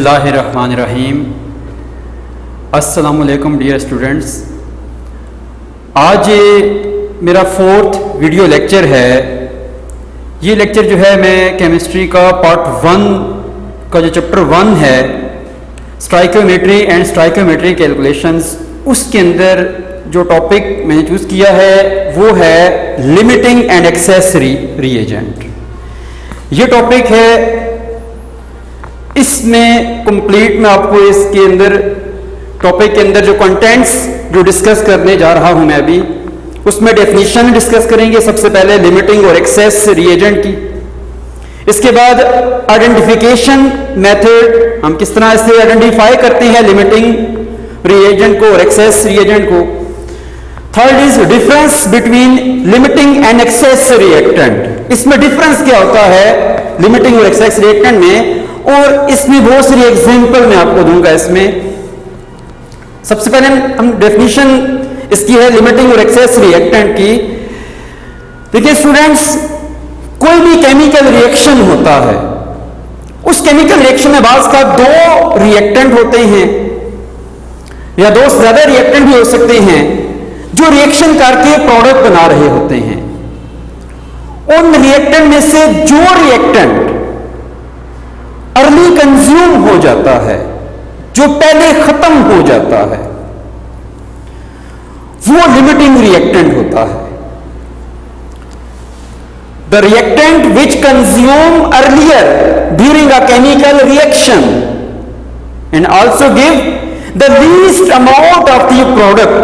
बिस्मिल्लाहिर्रहमानिर्रहीम। अस्सलामुअलैकुम dear students. आज मेरा 4th वीडियो लेक्चर है। ये लेक्चर जो है मैं केमिस्ट्री का पार्ट 1 का जो चैप्टर 1 है स्टोइकियोमेट्री एंड स्टोइकियोमेट्री कैलकुलेशंस, उसके अंदर जो टॉपिक मैंने चूज़ किया है वो है लिमिटिंग एंड एक्सेस रिएजेंट। ये टॉपिक है, इसमें कंप्लीट मैं आपको इसके अंदर टॉपिक के अंदर जो कंटेंट्स जो डिस्कस करने जा रहा हूं मैं अभी, उसमें डेफिनेशन डिस्कस करेंगे। सबसे पहले लिमिटिंग और एक्सेस रिएजेंट की, इसके बाद आइडेंटिफिकेशन मेथड, हम किस तरह से आइडेंटिफाई करते हैं लिमिटिंग रिएजेंट को और एक्सेस रिएजेंट को। Third is difference between limiting and excess reactant. इसमें डिफरेंस क्या होता है लिमिटिंग और एक्सेस रिएक्टेंट में, और इसमें बहुत सारी एग्जांपल मैं आपको दूंगा। इसमें सबसे पहले हम डेफिनेशन इसकी है लिमिटिंग और एक्सेस रिएक्टेंट की। देखिए स्टूडेंट्स, कोई भी केमिकल रिएक्शन होता है, उस केमिकल रिएक्शन में बाज़ का 2 रिएक्टेंट होते हैं या 2 से ज्यादा रिएक्टेंट भी हो सकते हैं जो रिएक्शन करके प्रोडक्ट बना रहे होते हैं। उन रिएक्टेंट में से जो रिएक्टेंट अर्ली कंज्यूम हो जाता है, जो पहले खत्म हो जाता है, वो लिमिटिंग रिएक्टेंट होता है। The reactant which consume earlier during a chemical reaction and also give the least amount of the product,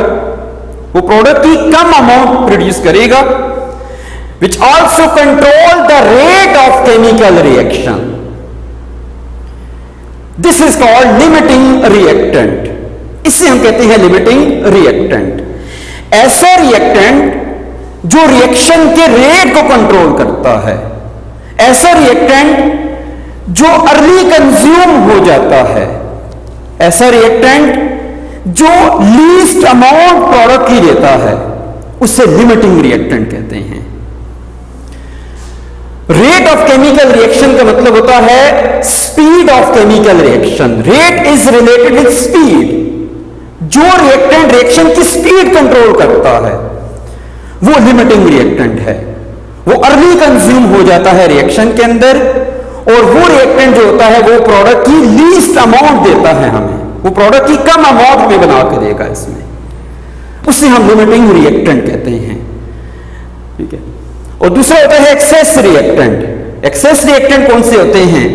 वो प्रोडक्ट की कम अमाउंट प्रोड्यूस करेगा, which also control the rate of chemical reaction. This is called limiting reactant. इसे हम कहते हैं limiting reactant. ऐसा reactant जो reaction के रेट को कंट्रोल करता है, ऐसा रिएक्टेंट जो अर्ली कंज्यूम हो जाता है, ऐसा रिएक्टेंट जो लीस्ट अमाउंट प्रोडक्ट की देता है, उसे लिमिटिंग रिएक्टेंट कहते हैं। रेट ऑफ केमिकल रिएक्शन का मतलब होता है speed of chemical reaction. Rate is related with speed. जो रिएक्टेंट रिएक्शन की स्पीड कंट्रोल करता है वो लिमिटिंग रिएक्टेंट है। वो अर्ली कंज्यूम हो जाता है रिएक्शन के अंदर, और वो रिएक्टेंट जो होता है वो प्रोडक्ट की लीस्ट अमाउंट देता है हमें, वो प्रोडक्ट की कम अमाउंट में बना के देगा इसमें, उसे हम लिमिटिंग रिएक्टेंट कहते हैं। ठीक है। और दूसरा होता है एक्सेस रिएक्टेंट। एक्सेस रिएक्टेंट कौन से होते हैं?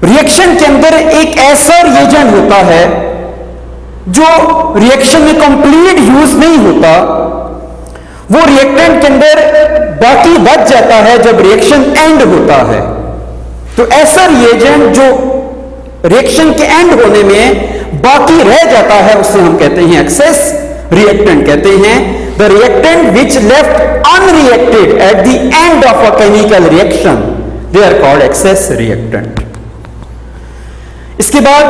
रिएक्शन के अंदर एक ऐसा रिएजेंट होता है जो रिएक्शन में कंप्लीट यूज नहीं होता, वो रिएक्टेंट के अंदर बाकी बच जाता है जब रिएक्शन एंड होता है। तो ऐसा रिएजेंट जो रिएक्शन के एंड होने में बाकी रह जाता है, उसे हम कहते हैं एक्सेस रिएक्टेंट कहते हैं। The reactant which left unreacted at the end of a chemical reaction, they are called excess reactant. इसके बाद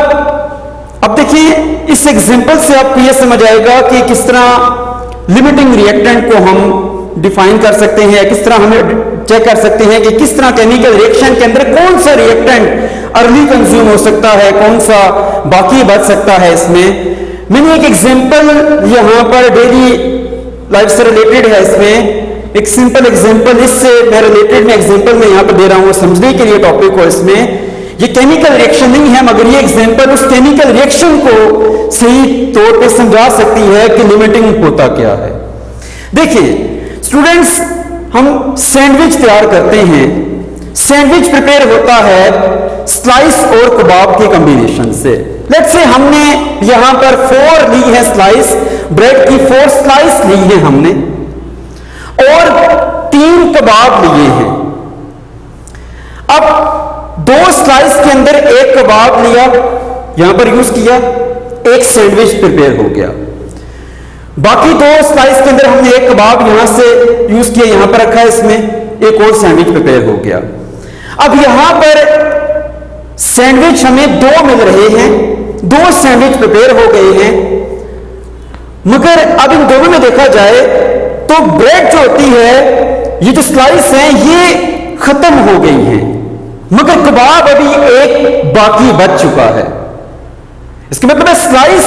अब देखिए, इस एग्जांपल से आपको यह समझ आएगा कि किस तरह लिमिटिंग रिएक्टेंट को हम डिफाइन कर सकते हैं, किस तरह हमें चेक कर सकते हैं कि किस तरह केमिकल रिएक्शन के अंदर कौन सा रिएक्टेंट अर्ली कंज्यूम हो सकता है, कौन सा बाकी बच सकता है। इसमें मैंने एक एग्जांपल यहां पर डेली लाइफ से रिलेटेड है, इसमें एक सिंपल एग्जांपल इससे मैं रिलेटेड में एग्जांपल में यहां पर दे रहा हूं समझने के लिए टॉपिक को। इसमें ये केमिकल रिएक्शन नहीं है, मगर ये एग्जांपल उस केमिकल रिएक्शन को सही तौर पे समझा सकती है कि लिमिटिंग होता क्या है। देखिए स्टूडेंट्स, हम सैंडविच तैयार करते हैं। सैंडविच प्रिपेयर होता है स्लाइस और कबाब के कॉम्बिनेशन से। लेट्स से हमने यहां पर 4 ली है स्लाइस, ब्रेड की 4 स्लाइस ली है हमने, और 3 कबाब लिए हैं। अब 2 स्लाइस के अंदर 1 कबाब लिया, यहां पर यूज किया, 1 सैंडविच प्रिपेयर हो गया। बाकी 2 स्लाइस के अंदर हमने 1 कबाब यहां से यूज किया, यहां पर रखा है, इसमें एक और सैंडविच प्रिपेयर हो गया। अब यहां पर सैंडविच हमें 2 मिल रहे हैं, 2 सैंडविच प्रिपेयर हो गए हैं, मगर अब इन दोनों में देखा जाए तो ब्रेड जो होती है, ये जो स्लाइस है ये खत्म हो गई है। मगर कबाब अभी एक बाकी बच चुका है। इसका मतलब है स्लाइस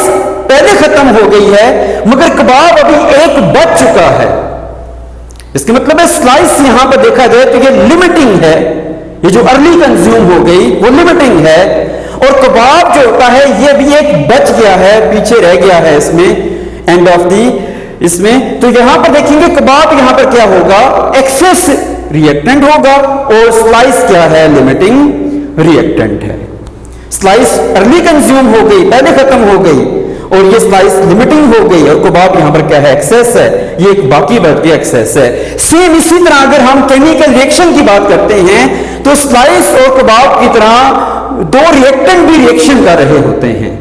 पहले खत्म हो गई है मगर कबाब अभी एक बच चुका है। इसका मतलब है स्लाइस यहां पर देखा जाए तो ये लिमिटिंग है, ये जो अर्ली कंज्यूम हो गई वो लिमिटिंग है, और कबाब जो होता है ये भी एक बच गया है, पीछे रह गया है इसमें एंड ऑफ दी इसमें। तो यहां पर देखेंगे कबाब यहां पर क्या होगा, एक्सेस रिएक्टेंट होगा, और स्लाइस क्या है, लिमिटिंग रिएक्टेंट है। स्लाइस अर्ली कंज्यूम हो गई, पहले खत्म हो गई, और ये स्लाइस लिमिटिंग हो गई, और कबाब यहां पर क्या है, एक्सेस है, ये एक बाकी बढ़ के एक्सेस है। सेम इसी तरह अगर हम केमिकल रिएक्शन की बात करते हैं तो स्लाइस और कबाब की तरह दो रिएक्टेंट भी रिएक्शन कर रहे होते हैं,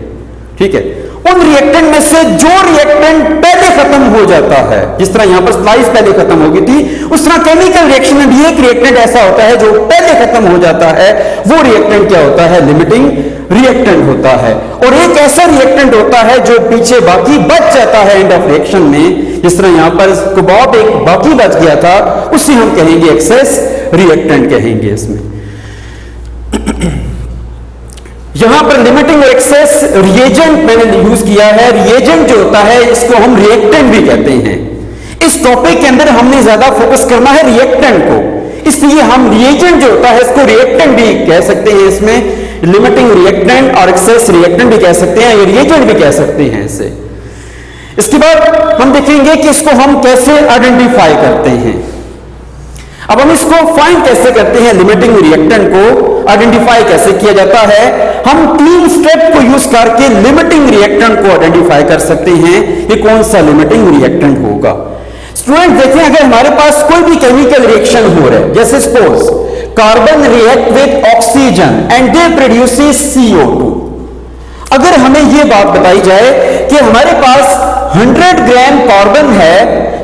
ठीक है। उन रिएक्टेंट में से जो रिएक्टेंट पहले खत्म हो जाता है, जिस तरह यहां पर स्लाइस पहले खत्म हो गई थी, उस तरह केमिकल रिएक्शन में भी एक रिएक्टेंट ऐसा होता है जो पहले खत्म हो जाता है, वो रिएक्टेंट क्या होता है, लिमिटिंग रिएक्टेंट होता है। और एक ऐसा रिएक्टेंट होता है जो पीछे बाकी बच जाता है एंड ऑफ रिएक्शन में, जिस तरह यहां पर कबाब एक बाकी बच गया था, उसे हम कहेंगे एक्सेस रिएक्टेंट कहेंगे इसमें। यहां पर लिमिटिंग और एक्सेस रिएजेंट मैंने यूज किया है। रिएजेंट जो होता है इसको हम रिएक्टेंट भी कहते हैं। इस टॉपिक के अंदर हमने ज्यादा फोकस करना है रिएक्टेंट को, इसलिए हम रिएजेंट जो होता है इसको रिएक्टेंट भी कह सकते हैं। इसमें लिमिटिंग रिएक्टेंट और एक्सेस रिएक्टेंट भी कह सकते हैं, या रिएजेंट भी कह सकते हैं इसे। इसके बाद हम देखेंगे कि इसको हम कैसे आइडेंटिफाई करते हैं। अब हम इसको फाइंड कैसे करते हैं, लिमिटिंग रिएक्टेंट को आइडेंटिफाई कैसे किया जाता है। हम 3 स्टेप को यूज करके लिमिटिंग रिएक्टेंट को आइडेंटिफाई कर सकते हैं, ये कौन सा लिमिटिंग रिएक्टेंट होगा। स्टूडेंट देखें, अगर हमारे पास कोई भी केमिकल रिएक्शन हो रहा है, जैसे suppose carbon react with oxygen and they produces CO2। अगर हमें यह बात बताई जाए कि हमारे पास 100 ग्राम कार्बन है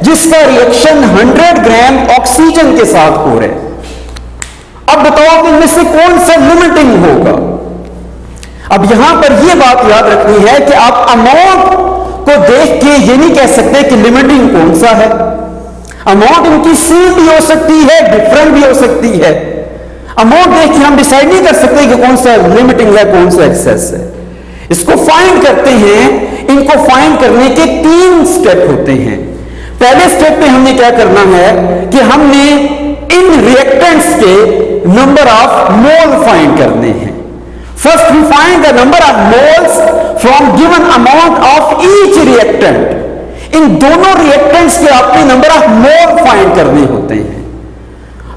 जिसका रिएक्शन 100 ग्राम ऑक्सीजन के साथ हो रहा है, अब बताओ कि इनमें से कौन सा लिमिटिंग होगा। अब यहां पर यह बात याद रखनी है कि आप अमाउंट को देख के ये नहीं कह सकते कि लिमिटिंग कौन सा है। अमाउंट इनकी सेम भी हो सकती है, डिफरेंट भी हो सकती है। अमाउंट देख के हम डिसाइड नहीं कर सकते कि कौन सा लिमिटिंग है, कौन सा एक्सेस है। इसको फाइंड करते हैं। इनको फाइंड करने के 3 स्टेप होते हैं। पहले स्टेप पे हमने क्या करना है कि हमने इन रिएक्टेंट्स के नंबर ऑफ मोल फाइंड करने हैं। First we find the number of moles from given amount of each reactant. इन दोनों रिएक्टेंट्स के आपने नंबर ऑफ मोल फाइंड करने होते हैं।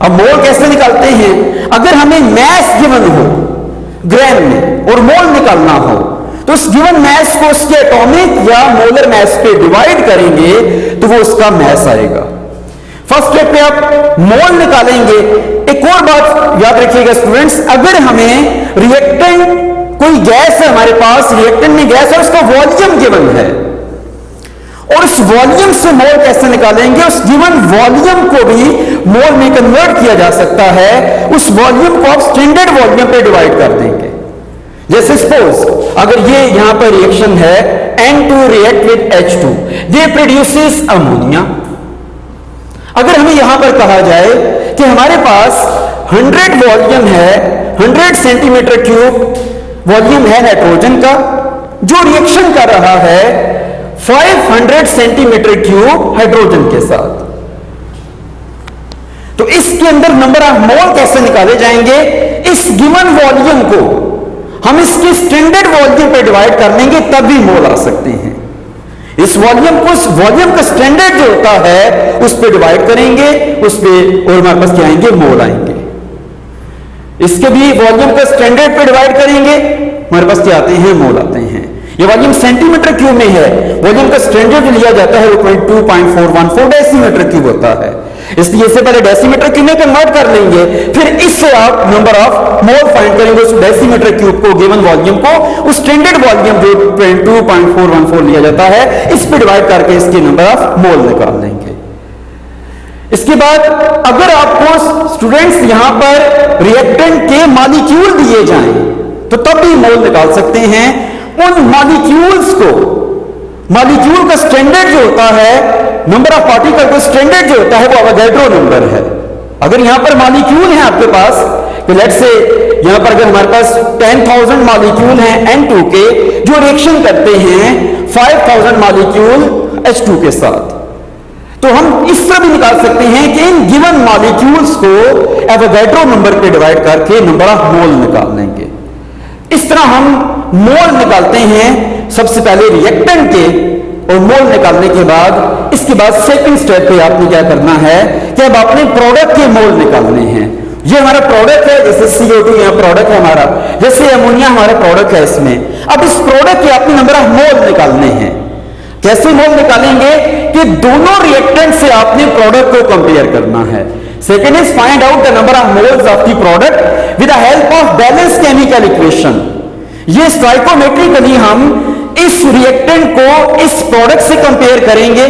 अब मोल कैसे निकालते हैं, अगर हमें मैस गिवन हो ग्राम में और मोल निकालना हो तो उस गिवन मैस को उसके एटॉमिक या मोलर मैस पे डिवाइड करेंगे तो वो उसका मैस आएगा। फर्स्ट स्टेप पे आप मोल निकालेंगे। एक और बात याद रखिएगा स्टूडेंट्स, अगर हमें रिएक्टेंट कोई गैस है हमारे पास, रिएक्टेंट में गैस है, उसका वॉल्यूम गिवन है और उस वॉल्यूम से मोल कैसे निकालेंगे, उस गिवन वॉल्यूम को भी मोल में कन्वर्ट किया जा सकता है। उस वॉल्यूम को आप स्टैंडर्ड वॉल्यूम पे डिवाइड कर देंगे। जैसे सपोज अगर ये यहां पर रिएक्शन है N2 react with H2, they produces ammonia. अगर हमें यहां पर कहा जाए कि हमारे पास 100 वॉल्यूम है, 100 सेंटीमीटर क्यूब वॉल्यूम है नाइट्रोजन का, जो रिएक्शन कर रहा है 500 सेंटीमीटर क्यूब हाइड्रोजन के साथ, तो इसके अंदर नंबर ऑफ मोल कैसे निकाले जाएंगे। इस गिवन वॉल्यूम को हम इसके स्टैंडर्ड वॉल्यूम पे डिवाइड कर लेंगे तब भी मोल आ सकते हैं। इस वॉल्यूम को, उस वॉल्यूम का स्टैंडर्ड जो होता है उस पे डिवाइड करेंगे, उस पे और हमारे पास क्या आएंगे, मोल आएंगे। इसके भी वॉल्यूम का स्टैंडर्ड पे डिवाइड करेंगे, हमारे पास क्या आते हैं, मोल आते हैं। ये वॉल्यूम सेंटीमीटर क्यूब में है, वॉल्यूम का स्टैंडर्ड लिया जाता है वो 22.414 डेसीमीटर क्यूब होता है, इसलिए इससे पहले डेसीमीटर क्यूब में कन्वर्ट कर लेंगे, फिर इससे आप नंबर ऑफ मोल फाइंड करेंगे उस डेसीमीटर क्यूब को, गिवन वॉल्यूम को, उस स्टैंडर्ड वॉल्यूम जो 22.414 लिया जाता है इस पे डिवाइड करके इसके नंबर ऑफ मोल निकाल लेंगे। इसके बाद अगर आपको स्टूडेंट्स यहां पर रिएक्टेंट के मॉलिक्यूल दिए जाएं तो तब भी मोल निकाल सकते हैं। उन मॉलिक्यूल्स को, मॉलिक्यूल का स्टैंडर्ड जो होता है, नंबर ऑफ पार्टिकल का स्टैंडर्ड जो होता है वो अवोगाड्रो नंबर है। अगर यहां पर मॉलिक्यूल है आपके पास तो लेट्स से यहां पर अगर हमारे पास 10,000 मॉलिक्यूल हैं N2 के जो रिएक्शन करते हैं 5,000 मॉलिक्यूल H2 के साथ, तो हम इस तरह भी निकाल सकते हैं कि इन गिवन मॉलिक्यूल्स को एवोगैड्रो नंबर पे डिवाइड करके नंबर ऑफ मोल निकाल लेंगे। इस तरह हम मोल निकालते हैं सबसे पहले रिएक्टेंट के, और मोल निकालने के बाद इसके बाद सेकंड स्टेप पे आपने क्या करना है कि अब आपने प्रोडक्ट के मोल निकालने हैं। ये हमारा प्रोडक्ट है, जैसे CO2 यहाँ प्रोडक्ट है हमारा, जैसे अमोनिया हमारा प्रोडक्ट है इसमें। अब इस प्रोडक्ट के आपने नंबर ऑफ मोल निकालने हैं। कैसे मोल निकालेंगे कि दोनों रिएक्टेंट से आपने प्रोडक्ट को कंपेयर करना है। Second is find out the number of moles of the product with the help of balance chemical equation. ये स्टोइकोमेट्रिकली हम इस रिएक्टेंट को इस प्रोडक्ट से कंपेयर करेंगे,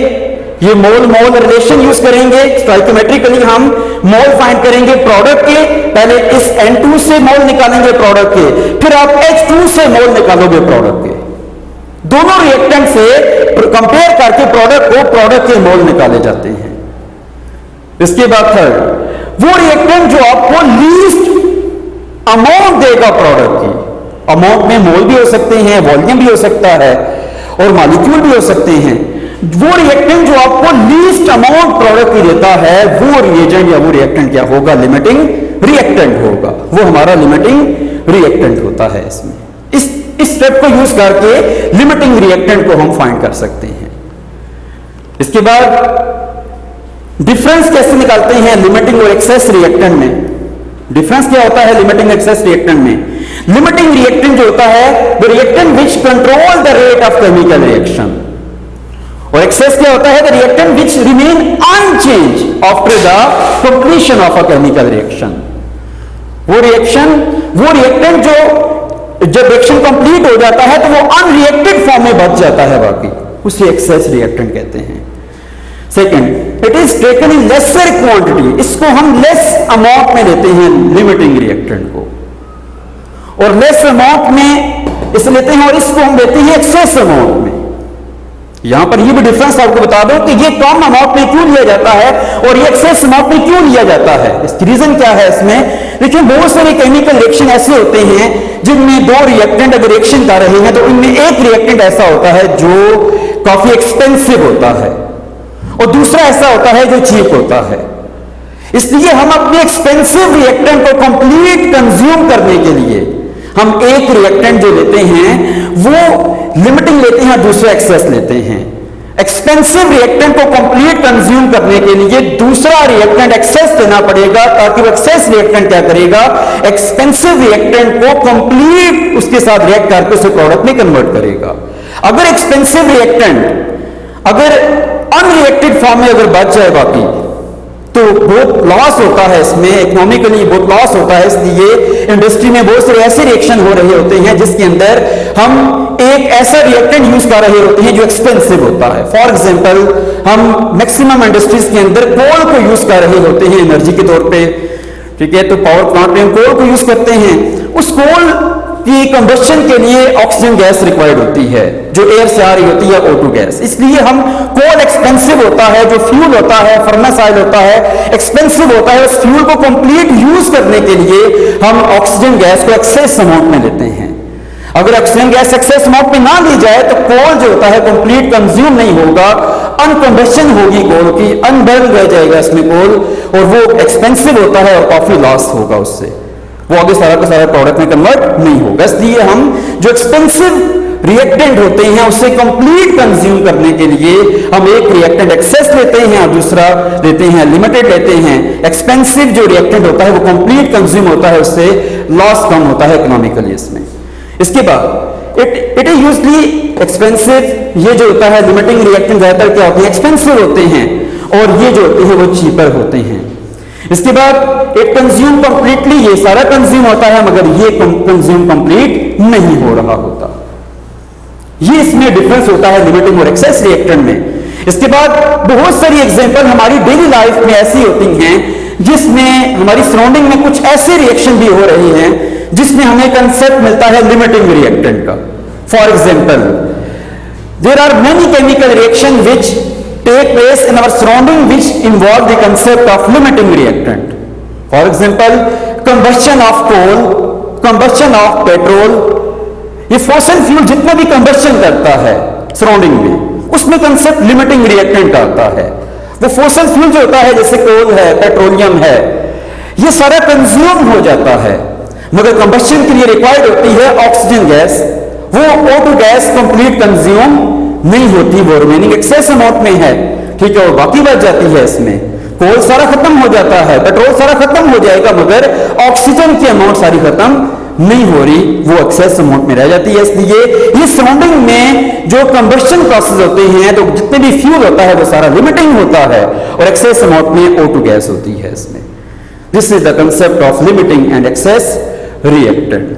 ये मोल मोल रिलेशन यूज करेंगे। स्टोइकोमेट्रिकली हम मोल फाइंड करेंगे प्रोडक्ट के, पहले इस N2 से मोल निकालेंगे प्रोडक्ट के, फिर आप H2 से मोल निकालोगे प्रोडक्ट के। दोनों रिएक्टेंट से कंपेयर करके प्रोडक्ट के मोल निकाले जाते हैं। इसके बाद थर्ड, वो रिएक्टेंट जो आपको लीस्ट अमाउंट देगा प्रोडक्ट की, अमाउंट में मोल भी हो सकते हैं, वॉल्यूम भी हो सकता है, और मॉलिक्यूल भी हो सकते हैं। वो रिएक्टेंट जो आपको लीस्ट अमाउंट प्रोडक्ट की देता है, वो रिएजेंट या वो रिएक्टेंट क्या होगा? लिमिटिंग रिएक्टेंट होगा। वो हमारा लिमिटिंग रिएक्टेंट होता है। इसमें इस स्टेप को यूज करके लिमिटिंग रिएक्टेंट को हम फाइंड कर सकते हैं। इसके बाद डिफरेंस कैसे निकालते हैं लिमिटिंग और एक्सेस रिएक्टेंट में? डिफरेंस क्या होता है लिमिटिंग एक्सेस रिएक्टेंट में? लिमिटिंग रिएक्टेंट जो होता है the reactant which control the rate of chemical reaction, और एक्सेस क्या होता है? The reactant which remain unchange after the completion of a chemical reaction. वो रिएक्टेंट जो जब रिएक्शन कंप्लीट हो जाता है तो वो अनरिएक्टेड फॉर्म में बच जाता है, बाकी उसे एक्सेस रिएक्टेंट कहते हैं। Second, it is taken in laser quantity, इसको हम लेस अमाउंट में लेते हैं लिमिटिंग रिएक्टेंट को, और लेस अमाउंट में इसे लेते हैं, और इसको हम लेते हैं एक्सेस अमाउंट में। यहां पर ये भी डिफरेंस आपको बता दो कि ये कम अमाउंट में क्यों लिया जाता है और ये एक्सेस अमाउंट में क्यों लिया जाता है। इसकी रीजन क्या है इसमें? देखिए, बहुत सारे केमिकल रिएक्शन ऐसे होते हैं जिनमें दो रिएक्टेंट अगर रिएक्शन कर रहे हैं तो इनमें एक रिएक्टेंट ऐसा होता है जो काफी एक्सपेंसिव होता है और दूसरा ऐसा होता है जो चीप होता है। इसलिए हम अपने एक्सपेंसिव रिएक्टेंट को कंप्लीट कंज्यूम करने के लिए हम एक रिएक्टेंट जो लेते हैं वो लिमिटिंग लेते हैं, दूसरा एक्सेस लेते हैं। एक्सपेंसिव रिएक्टेंट को कंप्लीट कंज्यूम करने के लिए दूसरा रिएक्टेंट एक्सेस देना पड़ेगा, ताकि वो एक्सेस रिएक्टेंट क्या करेगा? एक्सपेंसिव रिएक्टेंट को कंप्लीट उसके साथ रिएक्ट करके उसे प्रोडक्ट में कन्वर्ट करेगा। अगर एक्सपेंसिव रिएक्टेंट अगर अनरिएक्टेड फॉर्म में अगर बच जाए बाकी, तो बहुत लॉस होता है इसमें, इकोनॉमिकली बहुत लॉस होता है। इसलिए इंडस्ट्री में बहुत सारे ऐसे रिएक्शन हो रहे होते हैं जिसके अंदर हम एक ऐसा रिएक्टेंट यूज कर रहे होते हैं जो एक्सपेंसिव होता है। फॉर एग्जांपल, हम मैक्सिमम इंडस्ट्रीज के अंदर कोल को यूज कर रहे होते हैं एनर्जी के तौर पे, ठीक है? तो पावर प्लांट में हम कोल को यूज करते हैं। उस कोल की कंबस्शन के लिए ऑक्सीजन गैस रिक्वायर्ड होती है जो एयर से आ रही होती है, O2 गैस। इसलिए हम कोल एक्सपेंसिव होता है, जो फ्यूल होता है, फर्नेस ऑयल होता है, एक्सपेंसिव होता है। उस फ्यूल को कंप्लीट यूज करने के लिए हम ऑक्सीजन गैस को एक्सेस अमाउंट में लेते हैं। अगर ऑक्सीजन गैस एक्सेस अमाउंट में ना ली जाए तो कोल जो होता है कंप्लीट कंज्यूम नहीं होगा, अनकंबस्शन होगी कोल की, अनबर्न रह जाएगा इसमें कोल, और वो एक्सपेंसिव होता है और काफी लॉस होगा उससे, वो आगे सारा का सारा प्रोडक्ट में कन्वर्ट नहीं होगा। इसलिए हम जो एक्सपेंसिव रिएक्टेंट होते हैं उसे कंप्लीट कंज्यूम करने के लिए हम एक रिएक्टेंट एक्सेस लेते हैं और दूसरा लेते हैं लिमिटेड लेते हैं। एक्सपेंसिव जो रिएक्टेंट होता है वो कंप्लीट कंज्यूम होता है, उससे लॉस कम होता है इकोनॉमिकली इसमें। इसके बाद इट इज यूजली एक्सपेंसिव, ये जो होता है लिमिटिंग रिएक्टेंट ज्यादातर क्या होते हैं? एक्सपेंसिव होते हैं, और ये जो होते हैं वो चीपर होते हैं। इसके बाद इट कंज्यूम कंप्लीटली, ये सारा कंज्यूम होता है मगर ये कंज्यूम कंप्लीट नहीं हो रहा होता। ये इसमें डिफरेंस होता है लिमिटिंग और एक्सेस रिएक्टेंट में। इसके बाद बहुत सारी एग्जांपल हमारी डेली लाइफ में ऐसी होती हैं जिसमें हमारी सराउंडिंग में कुछ ऐसे रिएक्शन भी हो रहे हैं जिसमें हमें कंसेप्ट मिलता है लिमिटिंग रिएक्टेंट का। For example, there are many chemical reaction which take place in our surrounding which involve the concept of limiting reactant. For example, combustion of coal, combustion of petrol, ये fossil fuel जितना भी combustion करता है surrounding में, उसमें concept limiting reactant का आता है। वो फॉसिल फ्यूल जो होता है जैसे कोल है, पेट्रोलियम है, ये सारा कंज्यूम हो जाता है, मगर कंबस्शन के लिए रिक्वायर्ड होती है ऑक्सीजन गैस। वो O2 गैस कंप्लीट कंज्यूम नहीं होती, वो रिमेनिंग एक्सेस अमाउंट में है, ठीक है, वो बाकी बच जाती है। इसमें कोल सारा खत्म हो जाता है, पेट्रोल सारा खत्म हो जाएगा, मगर ऑक्सीजन की अमाउंट सारी खत्म नहीं हो रही, वो एक्सेस अमाउंट में रह जाती है। इसलिए ये सराउंडिंग में जो कंबस्शन प्रोसेस होते हैं, तो जितने भी फ्यूल होता है वो सारा लिमिटिंग होता है, और एक्सेस अमाउंट में O2 गैस होती है इसमें। This is the concept of limiting and excess reactant.